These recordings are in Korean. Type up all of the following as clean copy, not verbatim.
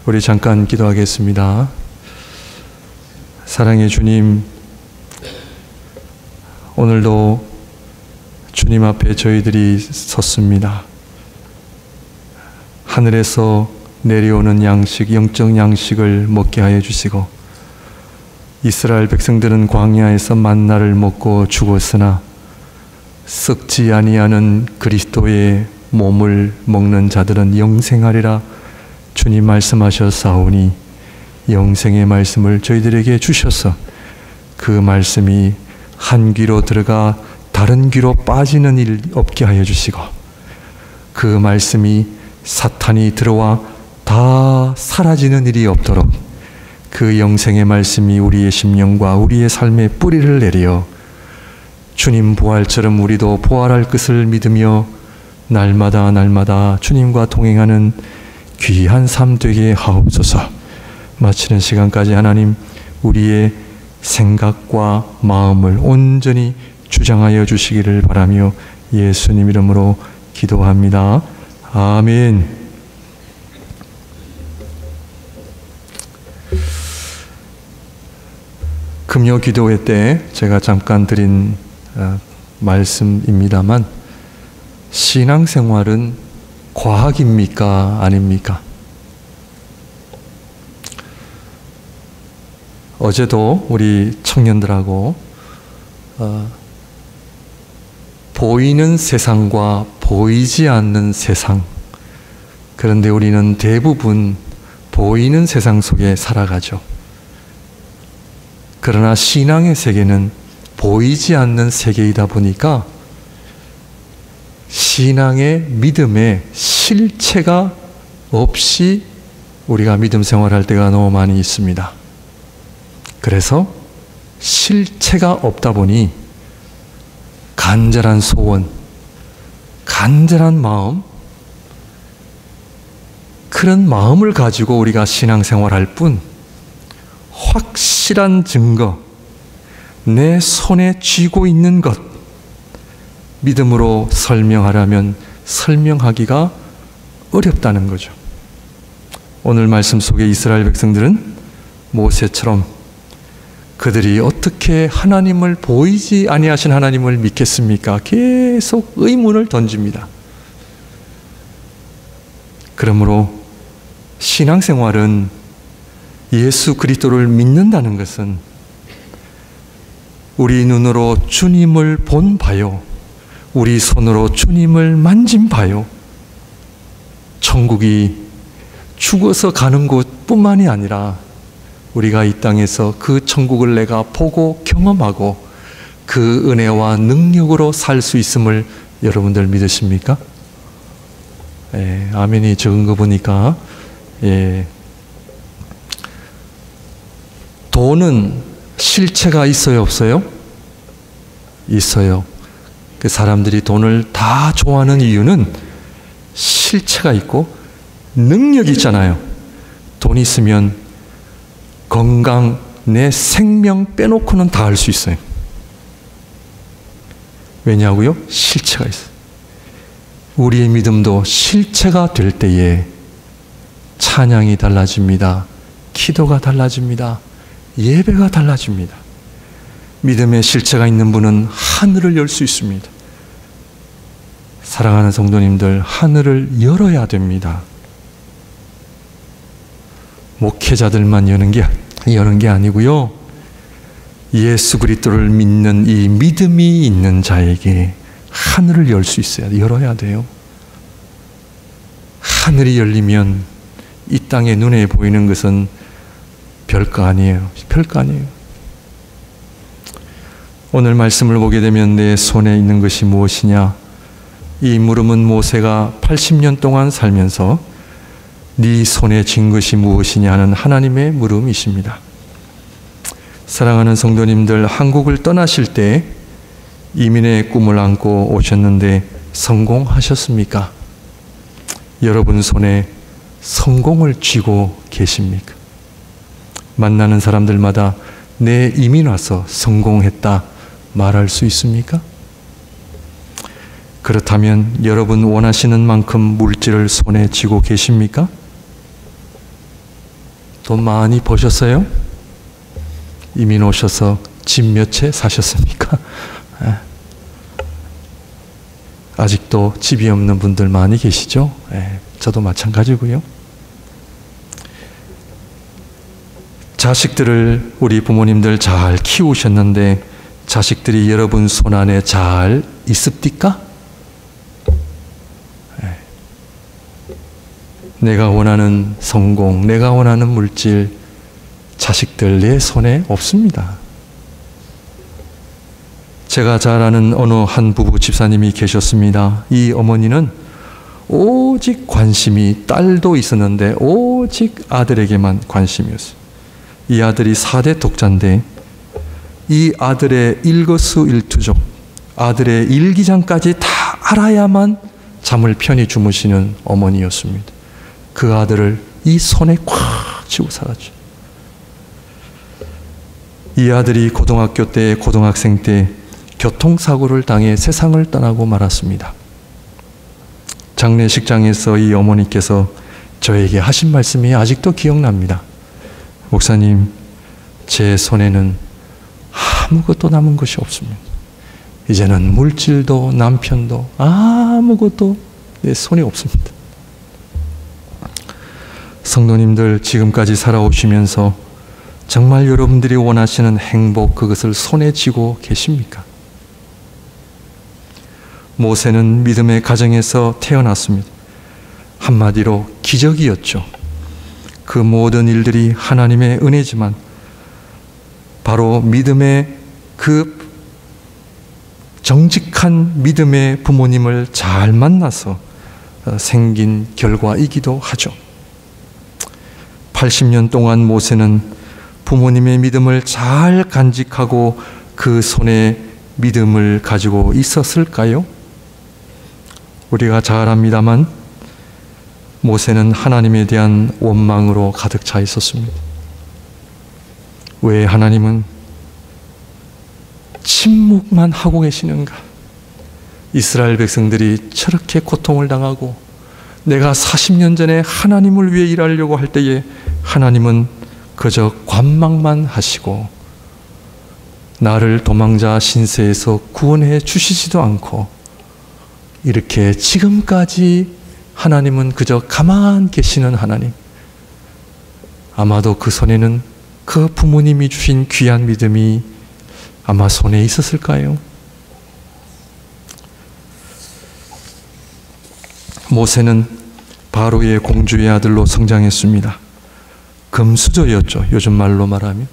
우리 잠깐 기도하겠습니다. 사랑의 주님, 오늘도 주님 앞에 저희들이 섰습니다. 하늘에서 내려오는 양식, 영적 양식을 먹게 하여 주시고, 이스라엘 백성들은 광야에서 만나를 먹고 죽었으나 썩지 아니하는 그리스도의 몸을 먹는 자들은 영생하리라 주님 말씀하셨사오니, 영생의 말씀을 저희들에게 주셔서 그 말씀이 한 귀로 들어가 다른 귀로 빠지는 일 없게 하여 주시고, 그 말씀이 사탄이 들어와 다 사라지는 일이 없도록 그 영생의 말씀이 우리의 심령과 우리의 삶에 뿌리를 내려 주님 부활처럼 우리도 부활할 것을 믿으며 날마다 날마다 주님과 동행하는 귀한 삶 되게 하옵소서. 마치는 시간까지 하나님, 우리의 생각과 마음을 온전히 주장하여 주시기를 바라며 예수님 이름으로 기도합니다. 아멘. 금요 기도회 때 제가 잠깐 드린 말씀입니다만, 신앙생활은 과학입니까? 아닙니까? 어제도 우리 청년들하고 보이는 세상과 보이지 않는 세상, 그런데 우리는 대부분 보이는 세상 속에 살아가죠. 그러나 신앙의 세계는 보이지 않는 세계이다 보니까 신앙의 믿음의 실체가 없이 우리가 믿음 생활할 때가 너무 많이 있습니다. 그래서 실체가 없다 보니 간절한 소원, 간절한 마음, 그런 마음을 가지고 우리가 신앙생활할 뿐, 확실한 증거, 내 손에 쥐고 있는 것, 믿음으로 설명하려면 설명하기가 어렵다는 거죠. 오늘 말씀 속에 이스라엘 백성들은 모세처럼 그들이 어떻게 하나님을, 보이지 아니하신 하나님을 믿겠습니까? 계속 의문을 던집니다. 그러므로 신앙생활은 예수 그리스도를 믿는다는 것은 우리 눈으로 주님을 본 바요, 우리 손으로 주님을 만진 바요, 천국이 죽어서 가는 곳뿐만이 아니라 우리가 이 땅에서 그 천국을 내가 보고 경험하고 그 은혜와 능력으로 살 수 있음을 여러분들 믿으십니까? 예, 아멘이 적은 거 보니까, 예. 돈은 실체가 있어요, 없어요? 있어요. 그 사람들이 돈을 다 좋아하는 이유는 실체가 있고 능력이 있잖아요. 돈 있으면 건강, 내 생명 빼놓고는 다 할 수 있어요. 왜냐고요? 실체가 있어요. 우리의 믿음도 실체가 될 때에 찬양이 달라집니다. 기도가 달라집니다. 예배가 달라집니다. 믿음의 실체가 있는 분은 하늘을 열 수 있습니다. 사랑하는 성도님들, 하늘을 열어야 됩니다. 목회자들만 여는 게 아니고요, 예수 그리스도를 믿는 이 믿음이 있는 자에게 하늘을 열 수 있어야 돼요. 열어야 돼요. 하늘이 열리면 이 땅에 눈에 보이는 것은 별거 아니에요. 별거 아니에요. 오늘 말씀을 보게 되면 내 손에 있는 것이 무엇이냐? 이 물음은 모세가 80년 동안 살면서 네 손에 쥔 것이 무엇이냐 하는 하나님의 물음이십니다. 사랑하는 성도님들, 한국을 떠나실 때 이민의 꿈을 안고 오셨는데 성공하셨습니까? 여러분 손에 성공을 쥐고 계십니까? 만나는 사람들마다 내 이민 와서 성공했다 말할 수 있습니까? 그렇다면 여러분 원하시는 만큼 물질을 손에 쥐고 계십니까? 돈 많이 버셨어요? 이민 오셔서 집 몇 채 사셨습니까? 아직도 집이 없는 분들 많이 계시죠? 저도 마찬가지고요. 자식들을 우리 부모님들 잘 키우셨는데 자식들이 여러분 손안에 잘 있습니까? 내가 원하는 성공, 내가 원하는 물질, 자식들 내 손에 없습니다. 제가 잘 아는 어느 한 부부 집사님이 계셨습니다. 이 어머니는 오직 관심이, 딸도 있었는데 오직 아들에게만 관심이었어요. 이 아들이 4대 독자인데 이 아들의 일거수일투족, 아들의 일기장까지 다 알아야만 잠을 편히 주무시는 어머니였습니다. 그 아들을 이 손에 꽉 쥐고 살았죠. 이 아들이 고등학교 때, 고등학생 때 교통사고를 당해 세상을 떠나고 말았습니다. 장례식장에서 이 어머니께서 저에게 하신 말씀이 아직도 기억납니다. 목사님, 제 손에는 아무것도 남은 것이 없습니다. 이제는 물질도 남편도 아무것도 내 손에 없습니다. 성도님들, 지금까지 살아오시면서 정말 여러분들이 원하시는 행복, 그것을 손에 쥐고 계십니까? 모세는 믿음의 가정에서 태어났습니다. 한마디로 기적이었죠. 그 모든 일들이 하나님의 은혜지만 바로 믿음의 그 정직한 믿음의 부모님을 잘 만나서 생긴 결과이기도 하죠. 80년 동안 모세는 부모님의 믿음을 잘 간직하고 그 손에 믿음을 가지고 있었을까요? 우리가 잘 압니다만 모세는 하나님에 대한 원망으로 가득 차 있었습니다. 왜 하나님은 침묵만 하고 계시는가? 이스라엘 백성들이 저렇게 고통을 당하고 내가 40년 전에 하나님을 위해 일하려고 할 때에 하나님은 그저 관망만 하시고 나를 도망자 신세에서 구원해 주시지도 않고 이렇게 지금까지 하나님은 그저 가만 계시는 하나님. 아마도 그 손에는 그 부모님이 주신 귀한 믿음이 아마 손에 있었을까요? 모세는 바로의 공주의 아들로 성장했습니다. 금수저였죠. 요즘 말로 말하면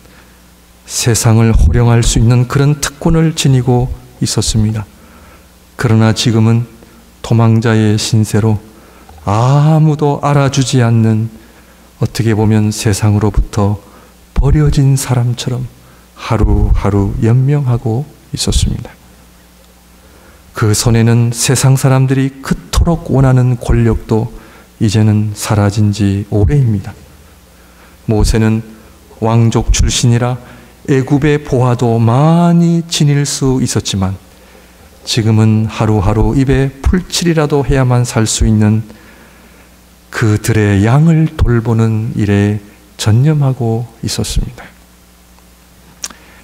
세상을 호령할 수 있는 그런 특권을 지니고 있었습니다. 그러나 지금은 도망자의 신세로 아무도 알아주지 않는, 어떻게 보면 세상으로부터 버려진 사람처럼 하루하루 연명하고 있었습니다. 그 손에는 세상 사람들이 그토록 원하는 권력도 이제는 사라진 지 오래입니다. 모세는 왕족 출신이라 애굽의 보화도 많이 지닐 수 있었지만 지금은 하루하루 입에 풀칠이라도 해야만 살 수 있는 그들의 양을 돌보는 일에 전념하고 있었습니다.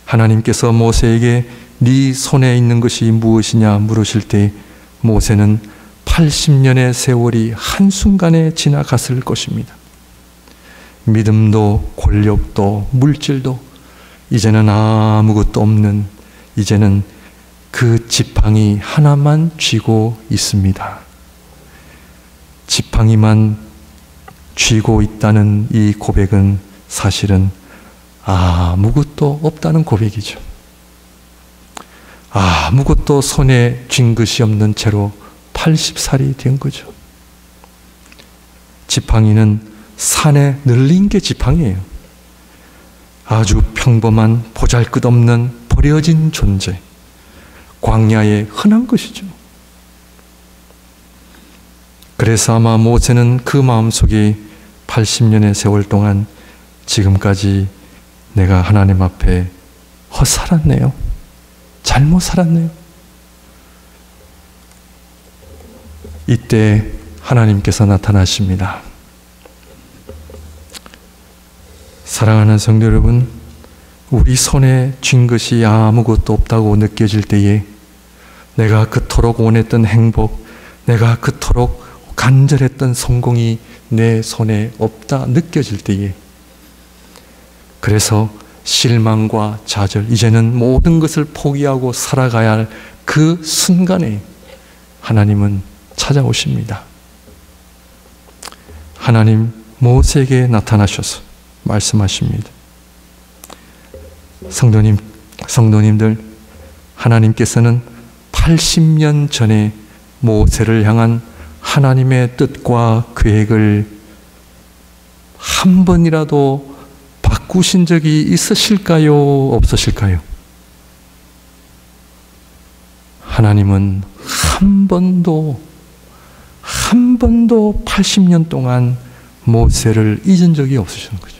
하나님께서 모세에게 네 손에 있는 것이 무엇이냐 물으실 때 모세는 80년의 세월이 한순간에 지나갔을 것입니다. 믿음도 권력도 물질도 이제는 아무것도 없는, 이제는 그 지팡이 하나만 쥐고 있습니다. 지팡이만 쥐고 있다는 이 고백은 사실은 아무것도 없다는 고백이죠. 아무것도 손에 쥔 것이 없는 채로 80살이 된 거죠. 지팡이는 산에 늘린 게 지팡이에요. 아주 평범한 보잘것없는 버려진 존재, 광야에 흔한 것이죠. 그래서 아마 모세는 그 마음속에 80년의 세월 동안 지금까지 내가 하나님 앞에 헛살았네요. 잘못 살았네요. 이때 하나님께서 나타나십니다. 사랑하는 성도 여러분, 우리 손에 쥔 것이 아무것도 없다고 느껴질 때에, 내가 그토록 원했던 행복, 내가 그토록 간절했던 성공이 내 손에 없다 느껴질 때에, 그래서 실망과 좌절, 이제는 모든 것을 포기하고 살아가야 할 그 순간에 하나님은 찾아오십니다. 하나님 모세에게 나타나셔서 말씀하십니다. 성도님들, 하나님께서는 80년 전에 모세를 향한 하나님의 뜻과 계획을 한 번이라도 바꾸신 적이 있으실까요? 없으실까요? 하나님은 한 번도 80년 동안 모세를 잊은 적이 없으신 거죠.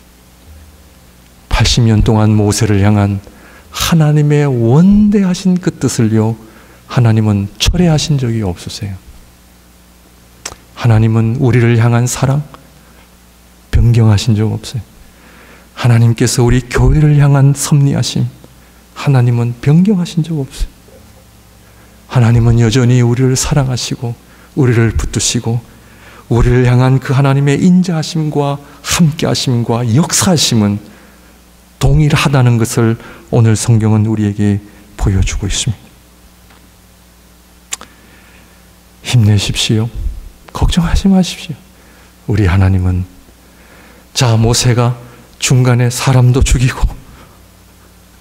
80년 동안 모세를 향한 하나님의 원대하신 그 뜻을요, 하나님은 철회하신 적이 없으세요. 하나님은 우리를 향한 사랑 변경하신 적 없어요. 하나님께서 우리 교회를 향한 섭리하심, 하나님은 변경하신 적 없어요. 하나님은 여전히 우리를 사랑하시고 우리를 붙드시고 우리를 향한 그 하나님의 인자하심과 함께하심과 역사하심은 동일하다는 것을 오늘 성경은 우리에게 보여주고 있습니다. 힘내십시오. 걱정하지 마십시오. 우리 하나님은, 자, 모세가 중간에 사람도 죽이고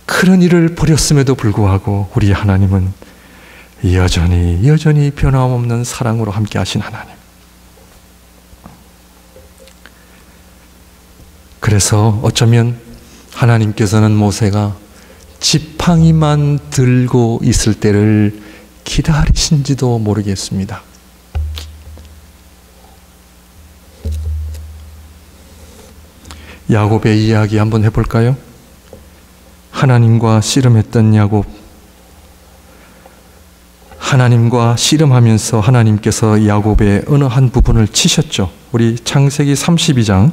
그런 일을 벌였음에도 불구하고 우리 하나님은 여전히 변함없는 사랑으로 함께 하신 하나님. 그래서 어쩌면 하나님께서는 모세가 지팡이만 들고 있을 때를 기다리신지도 모르겠습니다. 야곱의 이야기 한번 해볼까요? 하나님과 씨름했던 야곱, 하나님과 씨름하면서 하나님께서 야곱의 어느 한 부분을 치셨죠. 우리 창세기 32장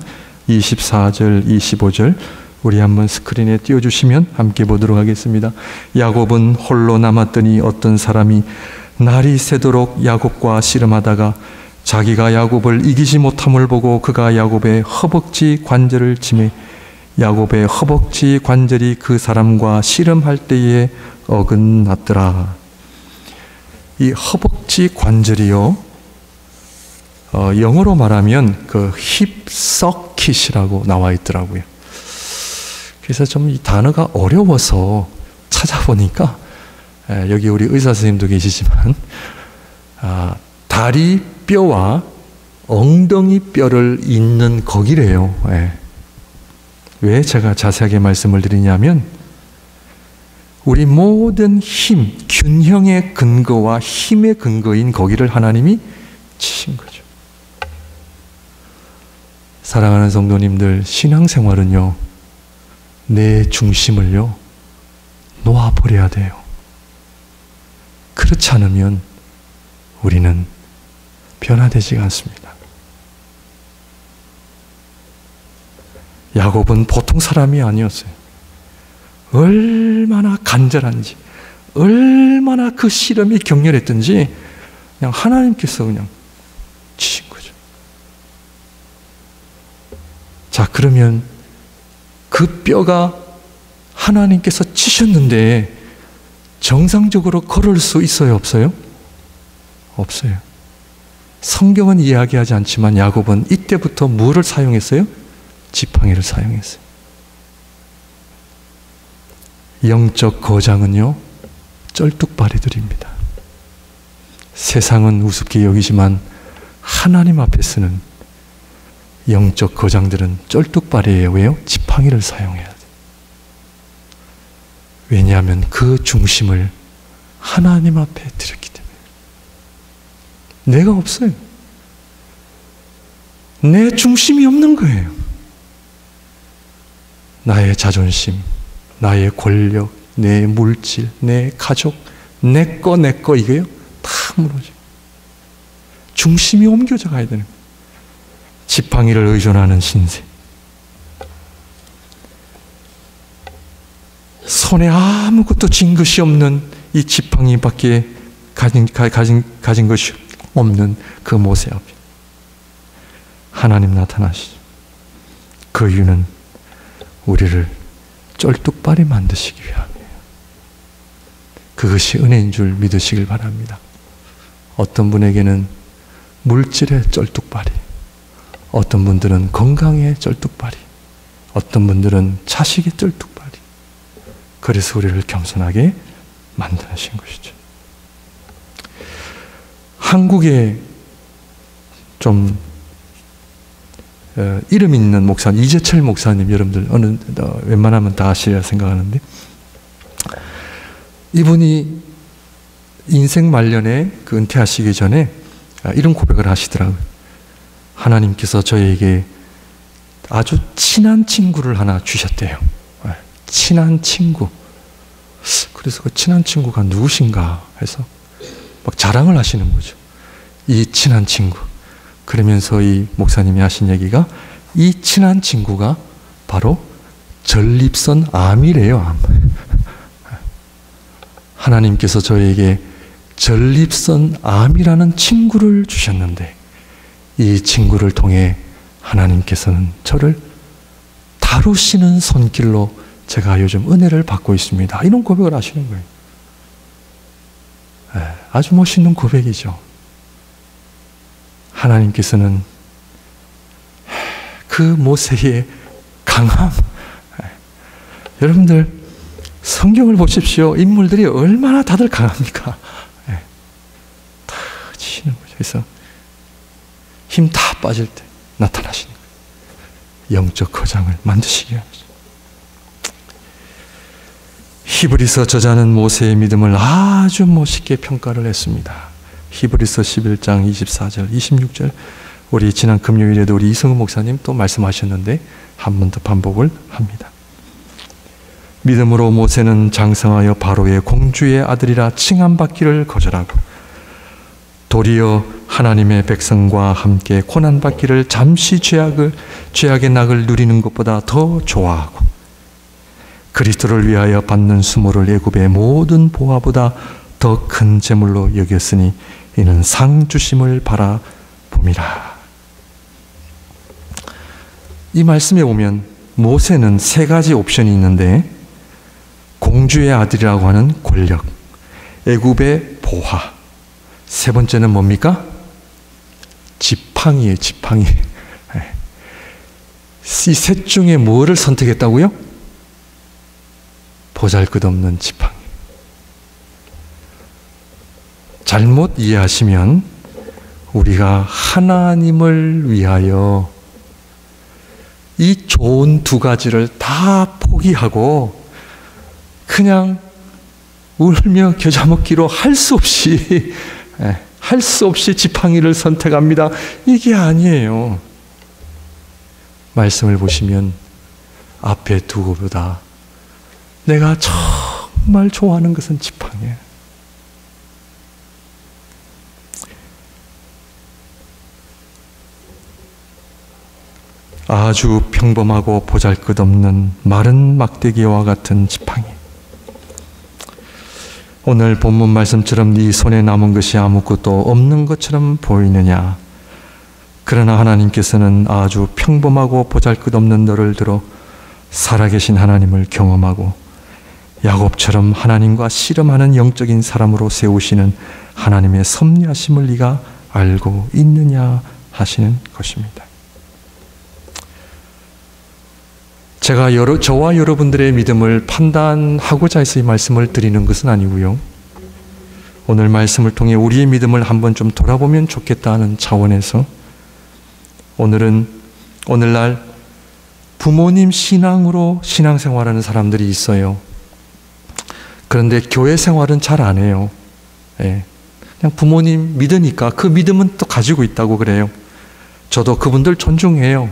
24절 25절 우리 한번 스크린에 띄워주시면 함께 보도록 하겠습니다. 야곱은 홀로 남았더니 어떤 사람이 날이 새도록 야곱과 씨름하다가 자기가 야곱을 이기지 못함을 보고 그가 야곱의 허벅지 관절을 치매 야곱의 허벅지 관절이 그 사람과 씨름할 때에 어긋났더라. 이 허벅지 관절이요, 영어로 말하면 그 힙 서킷이라고 나와 있더라고요. 그래서 좀 이 단어가 어려워서 찾아보니까, 여기 우리 의사 선생님도 계시지만, 다리 뼈와 엉덩이 뼈를 잇는 거기래요. 왜 제가 자세하게 말씀을 드리냐면, 우리 모든 힘, 균형의 근거와 힘의 근거인 거기를 하나님이 치신 거죠. 사랑하는 성도님들, 신앙생활은요, 내 중심을요, 놓아버려야 돼요. 그렇지 않으면 우리는 변화되지가 않습니다. 야곱은 보통 사람이 아니었어요. 얼마나 간절한지, 얼마나 그 씨름이 격렬했든지 그냥 하나님께서 그냥 치신 거죠. 자, 그러면 그 뼈가 하나님께서 치셨는데 정상적으로 걸을 수 있어요, 없어요? 없어요. 성경은 이야기하지 않지만 야곱은 이때부터 뭐를 사용했어요? 지팡이를 사용했어요. 영적 거장은요, 쩔뚝발이들입니다. 세상은 우습게 여기지만 하나님 앞에서는 영적 거장들은 쩔뚝발이에요. 왜요? 지팡이를 사용해야 돼. 왜냐하면 그 중심을 하나님 앞에 드렸기 때문에. 내가 없어요. 내 중심이 없는 거예요. 나의 자존심, 나의 권력, 내 물질, 내 가족, 내 거 이거요? 다 무너져. 중심이 옮겨져 가야 되는 거예요. 지팡이를 의존하는 신세. 손에 아무것도 쥔 것이 없는 이 지팡이밖에 가진 것이 없는 그 모세 앞에 하나님 나타나시죠. 그 이유는 우리를 쩔뚝발이 만드시기 위함이에요. 그것이 은혜인 줄 믿으시길 바랍니다. 어떤 분에게는 물질의 쩔뚝발이, 어떤 분들은 건강의 쩔뚝발이, 어떤 분들은 자식의 쩔뚝발이, 그래서 우리를 겸손하게 만드신 것이죠. 한국에 좀 이름 있는 목사님, 이재철 목사님, 여러분들 웬만하면 다 아시리라 생각하는데, 이분이 인생 말년에 그 은퇴하시기 전에 이런 고백을 하시더라고요. 하나님께서 저에게 아주 친한 친구를 하나 주셨대요. 친한 친구. 그래서 그 친한 친구가 누구신가 해서 막 자랑을 하시는 거죠. 이 친한 친구. 그러면서 이 목사님이 하신 얘기가, 이 친한 친구가 바로 전립선 암이래요. 암. 하나님께서 저에게 전립선 암이라는 친구를 주셨는데, 이 친구를 통해 하나님께서는 저를 다루시는 손길로 제가 요즘 은혜를 받고 있습니다. 이런 고백을 하시는 거예요. 아주 멋있는 고백이죠. 하나님께서는 그 모세의 강함, 여러분들 성경을 보십시오. 인물들이 얼마나 다들 강합니까? 다 치시는 거죠. 그래서 힘 다 빠질 때 나타나시는 거예요. 영적 거장을 만드시기 위함이죠. 히브리서 저자는 모세의 믿음을 아주 멋있게 평가를 했습니다. 히브리서 11장 24절, 26절, 우리 지난 금요일에도 우리 이성우 목사님 또 말씀하셨는데 한 번 더 반복을 합니다. 믿음으로 모세는 장성하여 바로의 공주의 아들이라 칭함받기를 거절하고 도리어 하나님의 백성과 함께 고난받기를 잠시 죄악의 낙을 누리는 것보다 더 좋아하고 그리스도를 위하여 받는 수모를 애굽의 모든 보화보다 더 큰 재물로 여겼으니 이는 상 주심을 바라봄이라. 이 말씀에 보면 모세는 세 가지 옵션이 있는데, 공주의 아들이라고 하는 권력, 애굽의 보화, 세 번째는 뭡니까? 지팡이에요. 지팡이. 이 셋 중에 뭐를 선택했다고요? 보잘것없는 지팡이. 잘못 이해하시면 우리가 하나님을 위하여 이 좋은 두 가지를 다 포기하고 그냥 울며 겨자 먹기로 할 수 없이 지팡이를 선택합니다. 이게 아니에요. 말씀을 보시면 앞에 두고보다 내가 정말 좋아하는 것은 지팡이에요. 아주 평범하고 보잘것없는 마른 막대기와 같은 지팡이. 오늘 본문 말씀처럼 네 손에 남은 것이 아무것도 없는 것처럼 보이느냐? 그러나 하나님께서는 아주 평범하고 보잘것없는 너를 들어 살아계신 하나님을 경험하고 야곱처럼 하나님과 씨름하는 영적인 사람으로 세우시는 하나님의 섭리하심을 네가 알고 있느냐 하시는 것입니다. 제가 저와 여러분들의 믿음을 판단하고자 해서 이 말씀을 드리는 것은 아니고요. 오늘 말씀을 통해 우리의 믿음을 한번 좀 돌아보면 좋겠다는 차원에서 오늘날 부모님 신앙으로 신앙생활하는 사람들이 있어요. 그런데 교회 생활은 잘 안 해요. 그냥 부모님 믿으니까 그 믿음은 또 가지고 있다고 그래요. 저도 그분들 존중해요.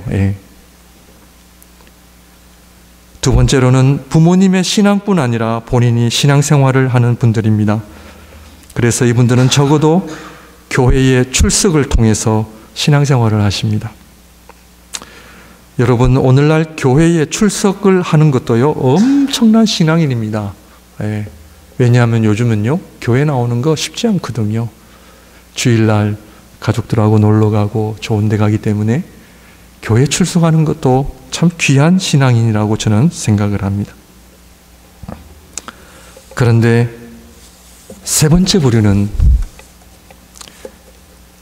두 번째로는 부모님의 신앙뿐 아니라 본인이 신앙생활을 하는 분들입니다. 그래서 이분들은 적어도 교회의 출석을 통해서 신앙생활을 하십니다. 여러분, 오늘날 교회에 출석을 하는 것도요, 엄청난 신앙인입니다. 예. 왜냐하면 요즘은요, 교회 나오는 거 쉽지 않거든요. 주일날 가족들하고 놀러 가고 좋은 데 가기 때문에 교회 출석하는 것도 참 귀한 신앙인이라고 저는 생각을 합니다. 그런데 세 번째 부류는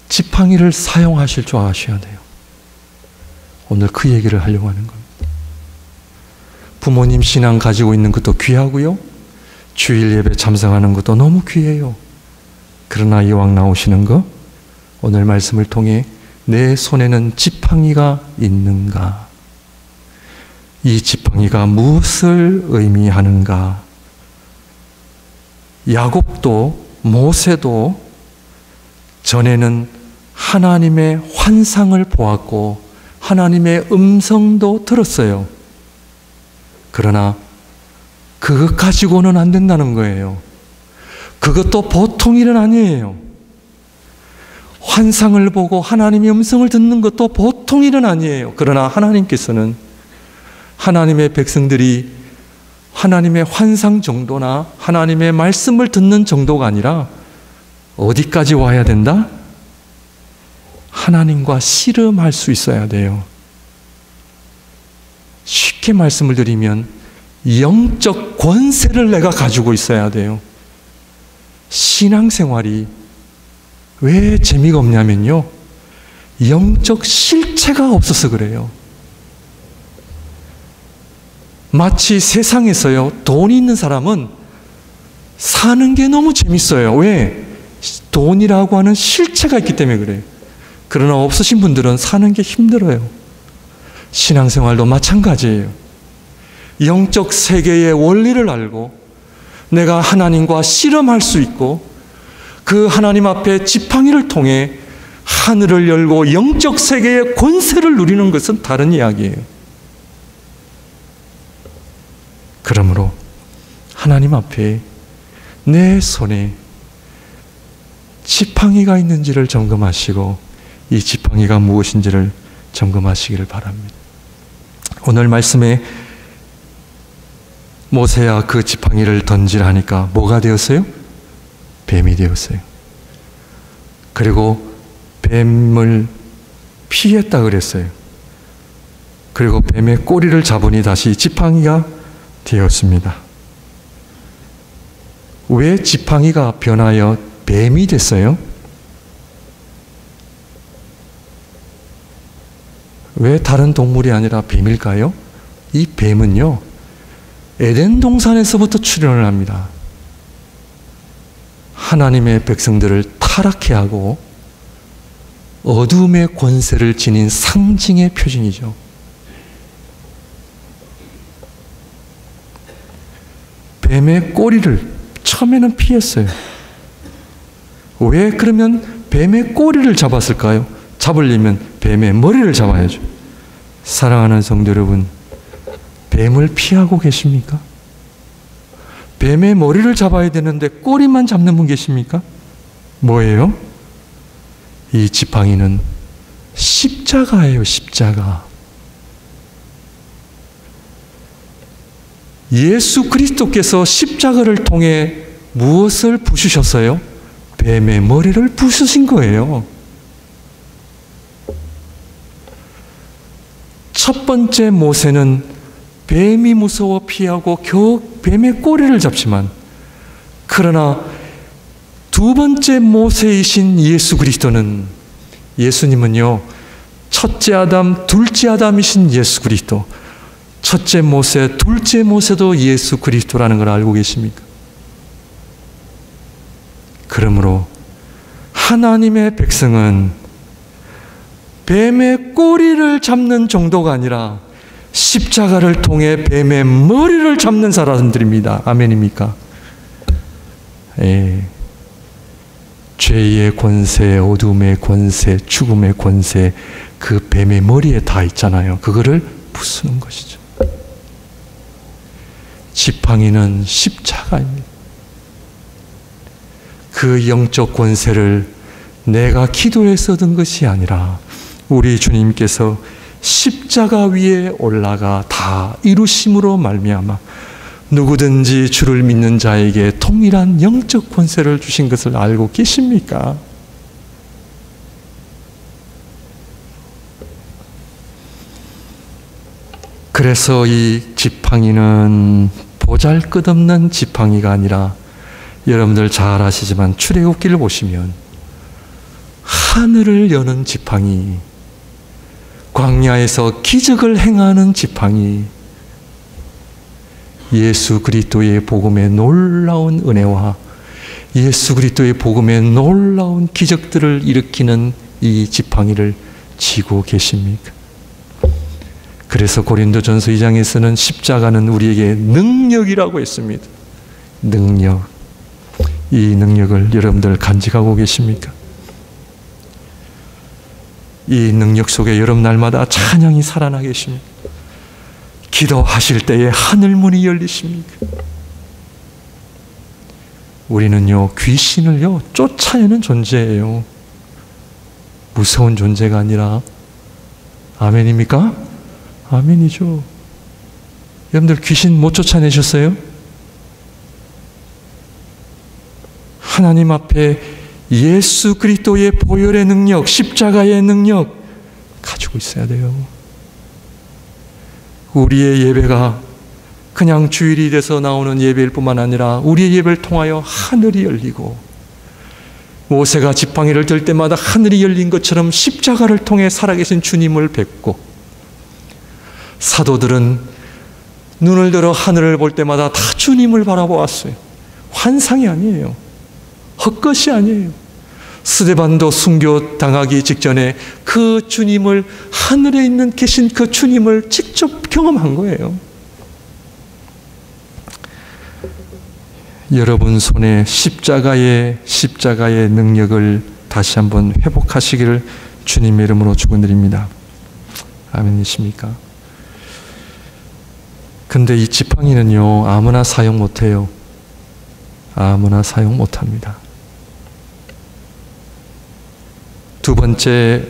지팡이를 사용하실 줄 아셔야 돼요. 오늘 그 얘기를 하려고 하는 겁니다. 부모님 신앙 가지고 있는 것도 귀하고요. 주일 예배 참석하는 것도 너무 귀해요. 그러나 이왕 나오시는 거, 오늘 말씀을 통해 내 손에는 지팡이가 있는가? 이 지팡이가 무엇을 의미하는가? 야곱도 모세도 전에는 하나님의 환상을 보았고 하나님의 음성도 들었어요. 그러나 그것 가지고는 안 된다는 거예요. 그것도 보통 일은 아니에요. 환상을 보고 하나님의 음성을 듣는 것도 보통 일은 아니에요. 그러나 하나님께서는 하나님의 백성들이 하나님의 환상 정도나 하나님의 말씀을 듣는 정도가 아니라 어디까지 와야 된다? 하나님과 씨름할 수 있어야 돼요. 쉽게 말씀을 드리면 영적 권세를 내가 가지고 있어야 돼요. 신앙생활이 왜 재미가 없냐면요, 영적 실체가 없어서 그래요. 마치 세상에서요, 돈이 있는 사람은 사는 게 너무 재밌어요. 왜? 돈이라고 하는 실체가 있기 때문에 그래요. 그러나 없으신 분들은 사는 게 힘들어요. 신앙생활도 마찬가지예요. 영적 세계의 원리를 알고 내가 하나님과 씨름할 수 있고 그 하나님 앞에 지팡이를 통해 하늘을 열고 영적 세계의 권세를 누리는 것은 다른 이야기예요. 그러므로 하나님 앞에 내 손에 지팡이가 있는지를 점검하시고 이 지팡이가 무엇인지를 점검하시기를 바랍니다. 오늘 말씀에 모세야 그 지팡이를 던지라 하니까 뭐가 되었어요? 뱀이 되었어요. 그리고 뱀을 피했다 그랬어요. 그리고 뱀의 꼬리를 잡으니 다시 지팡이가 되었습니다. 왜 지팡이가 변하여 뱀이 됐어요? 왜 다른 동물이 아니라 뱀일까요? 이 뱀은요, 에덴 동산에서부터 출현을 합니다. 하나님의 백성들을 타락해 하고 어둠의 권세를 지닌 상징의 표징이죠. 뱀의 꼬리를 처음에는 피했어요. 왜 그러면 뱀의 꼬리를 잡았을까요? 잡으려면 뱀의 머리를 잡아야죠. 사랑하는 성도 여러분, 뱀을 피하고 계십니까? 뱀의 머리를 잡아야 되는데 꼬리만 잡는 분 계십니까? 뭐예요? 이 지팡이는 십자가예요, 십자가. 예수 그리스도께서 십자가를 통해 무엇을 부수셨어요? 뱀의 머리를 부수신 거예요. 첫 번째 모세는 뱀이 무서워 피하고 겨우 뱀의 꼬리를 잡지만, 그러나 두 번째 모세이신 예수 그리스도는, 예수님은요, 첫째 아담, 둘째 아담이신 예수 그리스도, 첫째 모세, 둘째 모세도 예수 그리스도라는 걸 알고 계십니까? 그러므로 하나님의 백성은 뱀의 꼬리를 잡는 정도가 아니라 십자가를 통해 뱀의 머리를 잡는 사람들입니다. 아멘입니까? 죄의 권세, 어둠의 권세, 죽음의 권세, 그 뱀의 머리에 다 있잖아요. 그거를 부수는 것이죠. 지팡이는 십자가입니다. 그 영적 권세를 내가 기도해서 얻은 것이 아니라 우리 주님께서 십자가 위에 올라가 다 이루심으로 말미암아 누구든지 주를 믿는 자에게 동일한 영적 권세를 주신 것을 알고 계십니까? 그래서 이 지팡이는 보잘것없는 지팡이가 아니라 여러분들 잘 아시지만 출애굽기를 보시면 하늘을 여는 지팡이, 광야에서 기적을 행하는 지팡이, 예수 그리스도의 복음의 놀라운 은혜와 예수 그리스도의 복음의 놀라운 기적들을 일으키는 이 지팡이를 쥐고 계십니까? 그래서 고린도전서 2장에서는 십자가는 우리에게 능력이라고 했습니다. 능력. 이 능력을 여러분들 간직하고 계십니까? 이 능력 속에 여러분 날마다 찬양이 살아나 계십니까? 기도하실 때에 하늘문이 열리십니까? 우리는요, 귀신을요, 쫓아내는 존재예요. 무서운 존재가 아니라, 아멘입니까? 아멘이죠. 여러분들 귀신 못 쫓아내셨어요? 하나님 앞에 예수 그리스도의 보혈의 능력, 십자가의 능력 가지고 있어야 돼요. 우리의 예배가 그냥 주일이 돼서 나오는 예배일 뿐만 아니라 우리의 예배를 통하여 하늘이 열리고, 모세가 지팡이를 들 때마다 하늘이 열린 것처럼 십자가를 통해 살아계신 주님을 뵙고, 사도들은 눈을 들어 하늘을 볼 때마다 다 주님을 바라보았어요. 환상이 아니에요. 헛것이 아니에요. 스데반도 순교 당하기 직전에 그 주님을, 하늘에 있는 계신 그 주님을 직접 경험한 거예요. 여러분 손에 십자가의 능력을 다시 한번 회복하시기를 주님의 이름으로 축원드립니다. 아멘이십니까? 근데 이 지팡이는요, 아무나 사용 못해요. 아무나 사용 못합니다. 두 번째,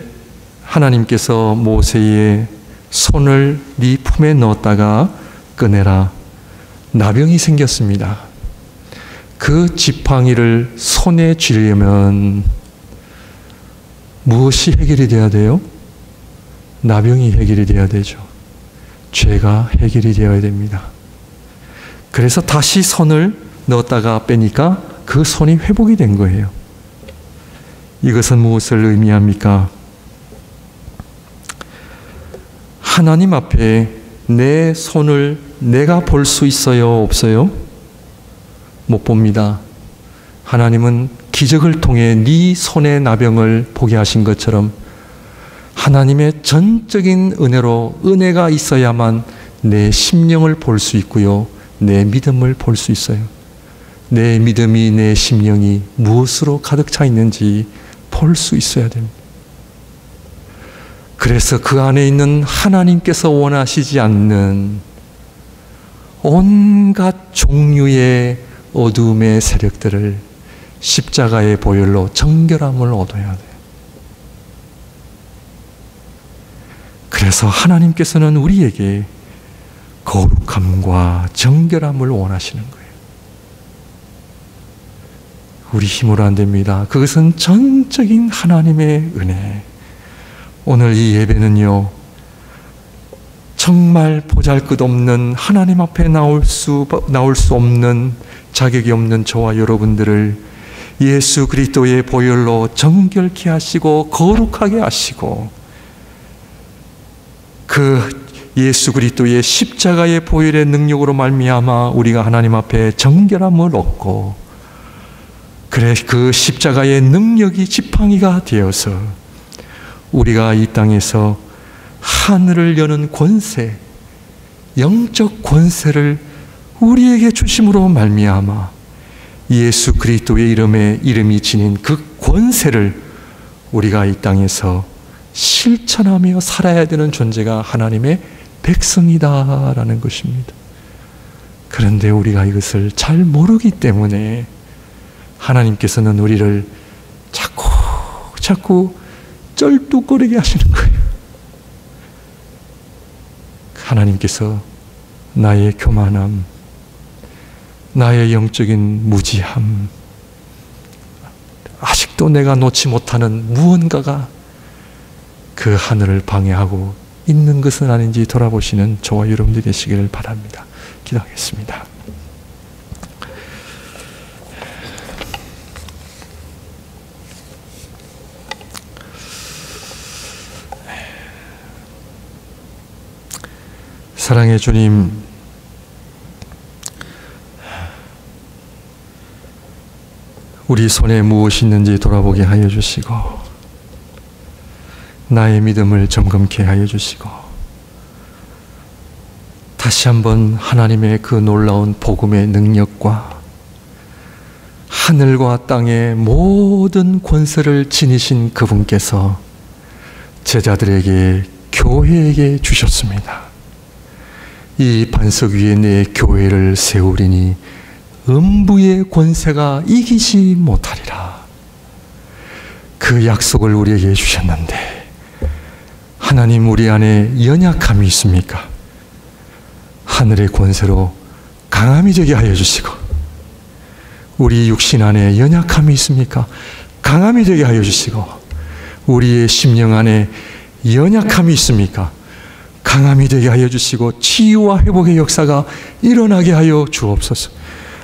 하나님께서 모세의 손을 네 품에 넣었다가 꺼내라. 나병이 생겼습니다. 그 지팡이를 손에 쥐려면 무엇이 해결이 돼야 돼요? 나병이 해결이 돼야 되죠. 죄가 해결이 되어야 됩니다. 그래서 다시 손을 넣었다가 빼니까 그 손이 회복이 된 거예요. 이것은 무엇을 의미합니까? 하나님 앞에 내 손을 내가 볼 수 있어요? 없어요? 못 봅니다. 하나님은 기적을 통해 네 손의 나병을 보게 하신 것처럼 하나님의 전적인 은혜로, 은혜가 있어야만 내 심령을 볼 수 있고요, 내 믿음을 볼 수 있어요. 내 믿음이, 내 심령이 무엇으로 가득 차 있는지 볼 수 있어야 됩니다. 그래서 그 안에 있는 하나님께서 원하시지 않는 온갖 종류의 어둠의 세력들을 십자가의 보혈로 정결함을 얻어야 돼요. 그래서 하나님께서는 우리에게 거룩함과 정결함을 원하시는 거예요. 우리 힘으로 안 됩니다. 그것은 전적인 하나님의 은혜. 오늘 이 예배는요, 정말 보잘것없는 하나님 앞에 나올 수 없는, 자격이 없는 저와 여러분들을 예수 그리스도의 보혈로 정결케 하시고 거룩하게 하시고, 그 예수 그리스도의 십자가의 보혈의 능력으로 말미암아 우리가 하나님 앞에 정결함을 얻고, 그래 그 십자가의 능력이 지팡이가 되어서 우리가 이 땅에서 하늘을 여는 권세, 영적 권세를 우리에게 주심으로 말미암아 예수 그리스도의 이름이 지닌 그 권세를 우리가 이 땅에서 실천하며 살아야 되는 존재가 하나님의 백성이다라는 것입니다. 그런데 우리가 이것을 잘 모르기 때문에 하나님께서는 우리를 자꾸 쩔뚝거리게 하시는 거예요. 하나님께서 나의 교만함, 나의 영적인 무지함, 아직도 내가 놓지 못하는 무언가가 그 하늘을 방해하고 있는 것은 아닌지 돌아보시는 저와 여러분들이 되시기를 바랍니다. 기도하겠습니다. 사랑의 주님, 우리 손에 무엇이 있는지 돌아보게 하여 주시고 나의 믿음을 점검케 하여 주시고 다시 한번 하나님의 그 놀라운 복음의 능력과 하늘과 땅의 모든 권세를 지니신 그분께서 제자들에게, 교회에게 주셨습니다. 이 반석 위에 내 교회를 세우리니 음부의 권세가 이기지 못하리라. 그 약속을 우리에게 주셨는데 하나님, 우리 안에 연약함이 있습니까? 하늘의 권세로 강함이 되게 하여 주시고, 우리 육신 안에 연약함이 있습니까? 강함이 되게 하여 주시고, 우리의 심령 안에 연약함이 있습니까? 강함이 되게 하여 주시고 치유와 회복의 역사가 일어나게 하여 주옵소서.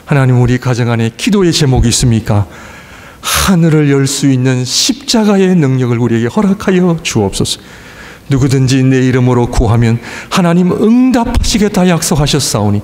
하나님, 우리 가정 안에 기도의 제목이 있습니까? 하늘을 열 수 있는 십자가의 능력을 우리에게 허락하여 주옵소서. 누구든지 내 이름으로 구하면 하나님 응답하시겠다 약속하셨사오니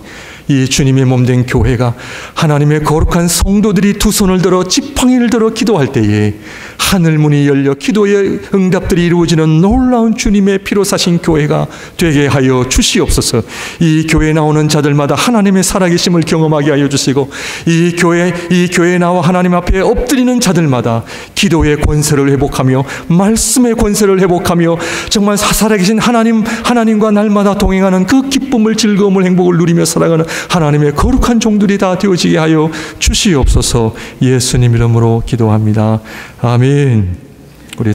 이 주님의 몸된 교회가 하나님의 거룩한 성도들이 두 손을 들어 지팡이를 들어 기도할 때에 하늘문이 열려 기도의 응답들이 이루어지는 놀라운 주님의 피로 사신 교회가 되게 하여 주시옵소서. 이 교회에 나오는 자들마다 하나님의 살아계심을 경험하게 하여 주시고, 이 교회에 나와 하나님 앞에 엎드리는 자들마다 기도의 권세를 회복하며 말씀의 권세를 회복하며 정말 살아계신 하나님과 날마다 동행하는 그 기쁨을, 즐거움을, 행복을 누리며 살아가는 하나님의 거룩한 종들이 다 되어지게 하여 주시옵소서. 예수님 이름으로 기도합니다. 아멘.